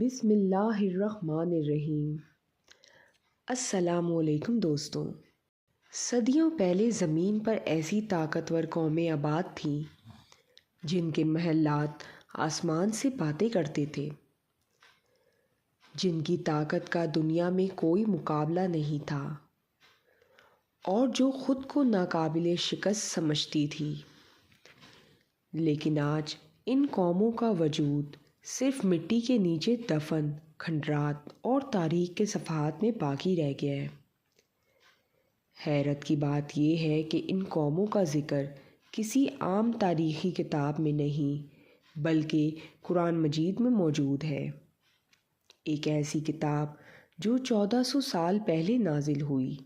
بسم اللہ الرحمن الرحیم۔ السلام علیکم دوستوں۔ صدیوں پہلے زمین پر ایسی طاقتور قومیں آباد تھیں جن کے محلات آسمان سے باتیں کرتے تھے، جن کی طاقت کا دنیا میں کوئی مقابلہ نہیں تھا اور جو خود کو ناقابل شکست سمجھتی تھی۔ لیکن آج ان قوموں کا وجود صرف مٹی کے نیچے دفن، کھنڈرات اور تاریخ کے صفحات میں باقی رہ گیا ہے۔ حیرت کی بات یہ ہے کہ ان قوموں کا ذکر کسی عام تاریخی کتاب میں نہیں بلکہ قرآن مجید میں موجود ہے، ایک ایسی کتاب جو 1400 سال پہلے نازل ہوئی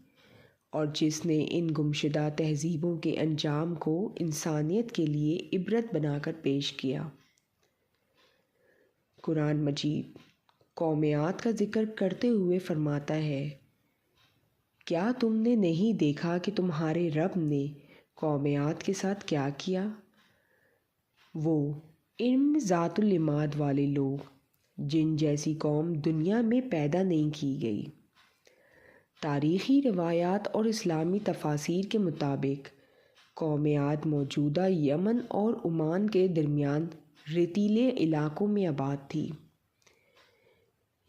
اور جس نے ان گمشدہ تہذیبوں کے انجام کو انسانیت کے لیے عبرت بنا کر پیش کیا۔ قرآن مجید قوم عاد کا ذکر کرتے ہوئے فرماتا ہے، کیا تم نے نہیں دیکھا کہ تمہارے رب نے قوم عاد کے ساتھ کیا کیا؟ وہ علم ذات العماد والے لوگ، جن جیسی قوم دنیا میں پیدا نہیں کی گئی۔ تاریخی روایات اور اسلامی تفاسیر کے مطابق قوم عاد موجودہ یمن اور عمان کے درمیان ریتیلے علاقوں میں آباد تھی۔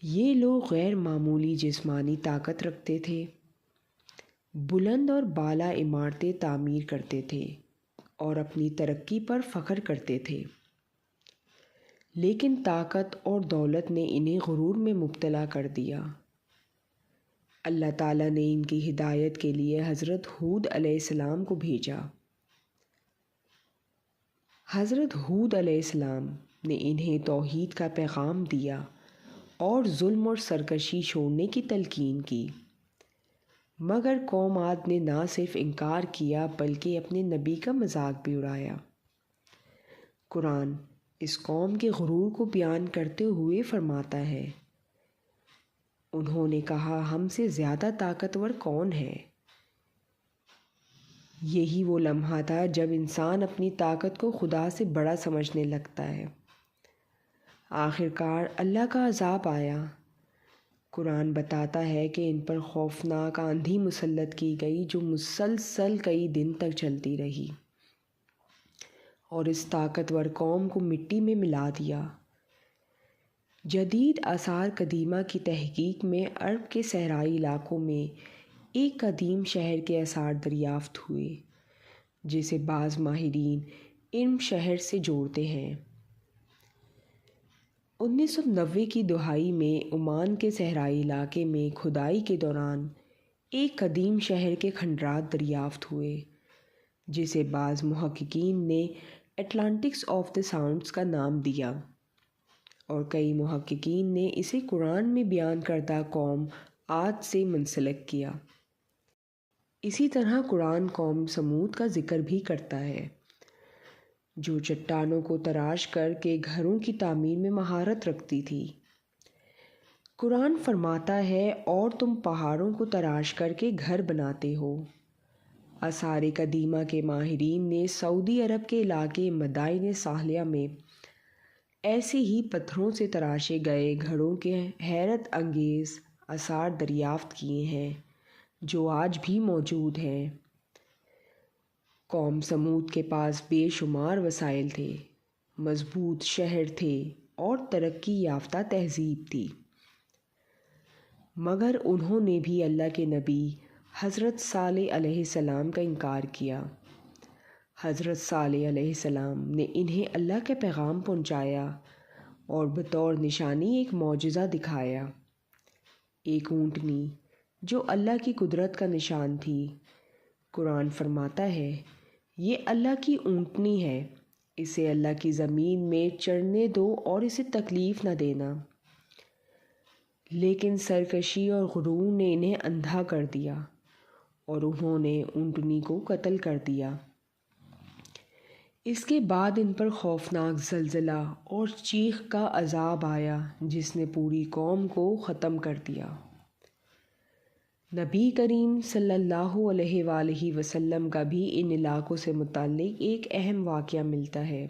یہ لوگ غیر معمولی جسمانی طاقت رکھتے تھے، بلند اور بالا عمارتیں تعمیر کرتے تھے اور اپنی ترقی پر فخر کرتے تھے۔ لیکن طاقت اور دولت نے انہیں غرور میں مبتلا کر دیا۔ اللہ تعالیٰ نے ان کی ہدایت کے لیے حضرت ہود علیہ السلام کو بھیجا۔ حضرت ہود علیہ السلام نے انہیں توحید کا پیغام دیا اور ظلم اور سرکشی چھوڑنے کی تلقین کی، مگر قوم عاد نے نہ صرف انکار کیا بلکہ اپنے نبی کا مذاق بھی اڑایا۔ قرآن اس قوم کے غرور کو بیان کرتے ہوئے فرماتا ہے، انہوں نے کہا ہم سے زیادہ طاقتور کون ہے؟ یہی وہ لمحہ تھا جب انسان اپنی طاقت کو خدا سے بڑا سمجھنے لگتا ہے۔ آخرکار اللہ کا عذاب آیا۔ قرآن بتاتا ہے کہ ان پر خوفناک آندھی مسلط کی گئی جو مسلسل کئی دن تک چلتی رہی اور اس طاقتور قوم کو مٹی میں ملا دیا۔ جدید آثار قدیمہ کی تحقیق میں عرب کے صحرائی علاقوں میں ایک قدیم شہر کے آثار دریافت ہوئے جسے بعض ماہرین علم شہر سے جوڑتے ہیں۔ 1990 کی دہائی میں عمان کے صحرائی علاقے میں کھدائی کے دوران ایک قدیم شہر کے کھنڈرات دریافت ہوئے جسے بعض محققین نے اٹلانٹکس آف دا ساؤنڈز کا نام دیا اور کئی محققین نے اسے قرآن میں بیان کردہ قوم عاد سے منسلک کیا۔ اسی طرح قرآن قوم سمود کا ذکر بھی کرتا ہے، جو چٹانوں کو تراش کر کے گھروں کی تعمیر میں مہارت رکھتی تھی۔ قرآن فرماتا ہے، اور تم پہاڑوں کو تراش کر کے گھر بناتے ہو۔ آثار قدیمہ کے ماہرین نے سعودی عرب کے علاقے مدائن صالحہ میں ایسے ہی پتھروں سے تراشے گئے گھروں کے حیرت انگیز آثار دریافت کیے ہیں جو آج بھی موجود ہیں۔ قوم سمود کے پاس بے شمار وسائل تھے، مضبوط شہر تھے اور ترقی یافتہ تہذیب تھی، مگر انہوں نے بھی اللہ کے نبی حضرت صالح علیہ السلام کا انکار کیا۔ حضرت صالح علیہ السلام نے انہیں اللہ کا پیغام پہنچایا اور بطور نشانی ایک معجزہ دکھایا، ایک اونٹنی جو اللہ کی قدرت کا نشان تھی۔ قرآن فرماتا ہے، یہ اللہ کی اونٹنی ہے، اسے اللہ کی زمین میں چرنے دو اور اسے تکلیف نہ دینا۔ لیکن سرکشی اور غرور نے انہیں اندھا کر دیا اور انہوں نے اونٹنی کو قتل کر دیا۔ اس کے بعد ان پر خوفناک زلزلہ اور چیخ کا عذاب آیا جس نے پوری قوم کو ختم کر دیا۔ نبی کریم صلی اللہ علیہ وآلہ وسلم کا بھی ان علاقوں سے متعلق ایک اہم واقعہ ملتا ہے۔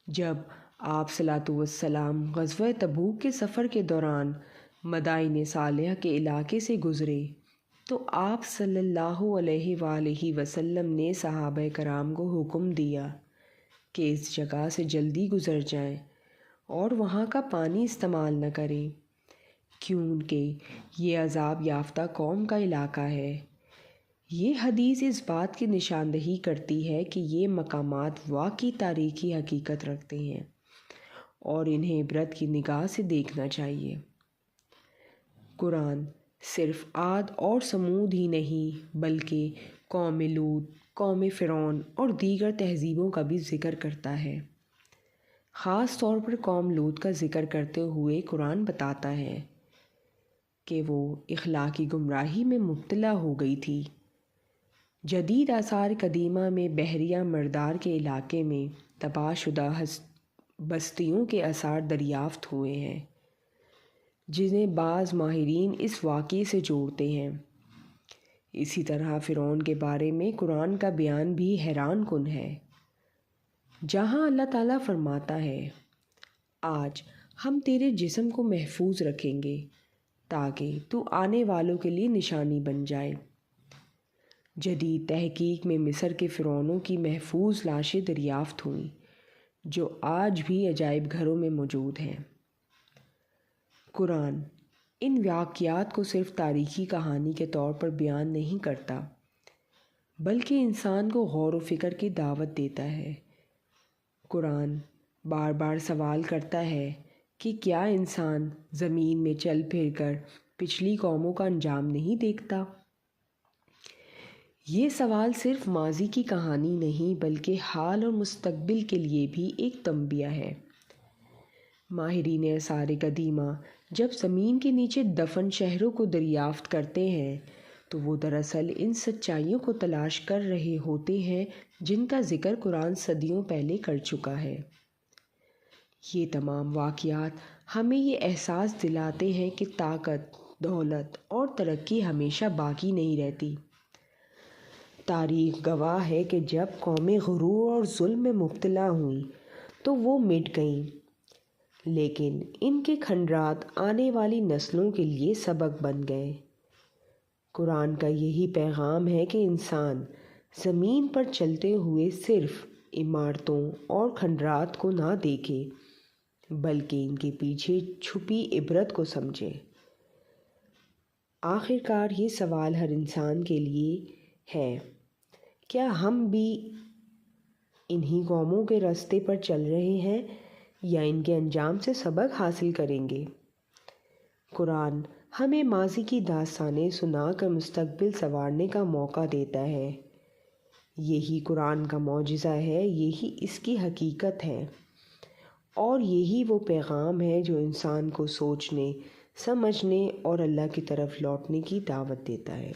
جب آپ صلاۃ والسلام غزوہ تبوک کے سفر کے دوران مدائن صالحہ کے علاقے سے گزرے تو آپ صلی اللہ علیہ وآلہ وسلم نے صحابہ کرام کو حکم دیا کہ اس جگہ سے جلدی گزر جائیں اور وہاں کا پانی استعمال نہ کریں، کیونکہ یہ عذاب یافتہ قوم کا علاقہ ہے۔ یہ حدیث اس بات کی نشاندہی کرتی ہے کہ یہ مقامات واقعی تاریخی حقیقت رکھتے ہیں اور انہیں عبرت کی نگاہ سے دیکھنا چاہیے۔ قرآن صرف عاد اور سمود ہی نہیں بلکہ قوم لوط، قوم فرعون اور دیگر تہذیبوں کا بھی ذکر کرتا ہے۔ خاص طور پر قوم لوط کا ذکر کرتے ہوئے قرآن بتاتا ہے کہ وہ اخلاقی گمراہی میں مبتلا ہو گئی تھی۔ جدید آثار قدیمہ میں بحیرہ مردار کے علاقے میں تباہ شدہ بستیوں کے آثار دریافت ہوئے ہیں، جنہیں بعض ماہرین اس واقعے سے جوڑتے ہیں۔ اسی طرح فرعون کے بارے میں قرآن کا بیان بھی حیران کن ہے، جہاں اللہ تعالیٰ فرماتا ہے، آج ہم تیرے جسم کو محفوظ رکھیں گے تاکہ تو آنے والوں کے لیے نشانی بن جائے۔ جدید تحقیق میں مصر کے فرعونوں کی محفوظ لاشیں دریافت ہوئیں، جو آج بھی عجائب گھروں میں موجود ہیں۔ قرآن ان واقعات کو صرف تاریخی کہانی کے طور پر بیان نہیں کرتا، بلکہ انسان کو غور و فکر کی دعوت دیتا ہے۔ قرآن بار بار سوال کرتا ہے کہ کیا انسان زمین میں چل پھر کر پچھلی قوموں کا انجام نہیں دیکھتا؟ یہ سوال صرف ماضی کی کہانی نہیں بلکہ حال اور مستقبل کے لیے بھی ایک تنبیہ ہے۔ ماہرین آثار قدیمہ جب زمین کے نیچے دفن شہروں کو دریافت کرتے ہیں تو وہ دراصل ان سچائیوں کو تلاش کر رہے ہوتے ہیں جن کا ذکر قرآن صدیوں پہلے کر چکا ہے۔ یہ تمام واقعات ہمیں یہ احساس دلاتے ہیں کہ طاقت، دولت اور ترقی ہمیشہ باقی نہیں رہتی۔ تاریخ گواہ ہے کہ جب قومیں غرور اور ظلم میں مبتلا ہوئیں تو وہ مٹ گئیں، لیکن ان کے کھنڈرات آنے والی نسلوں کے لیے سبق بن گئے۔ قرآن کا یہی پیغام ہے کہ انسان زمین پر چلتے ہوئے صرف عمارتوں اور کھنڈرات کو نہ دیکھے بلکہ ان کے پیچھے چھپی عبرت کو سمجھے۔ آخرکار یہ سوال ہر انسان کے لیے ہے، کیا ہم بھی انہی قوموں کے راستے پر چل رہے ہیں یا ان کے انجام سے سبق حاصل کریں گے؟ قرآن ہمیں ماضی کی داستانیں سنا کر مستقبل سنوارنے کا موقع دیتا ہے۔ یہی قرآن کا معجزہ ہے، یہی اس کی حقیقت ہے، اور یہی وہ پیغام ہے جو انسان کو سوچنے، سمجھنے اور اللہ کی طرف لوٹنے کی دعوت دیتا ہے۔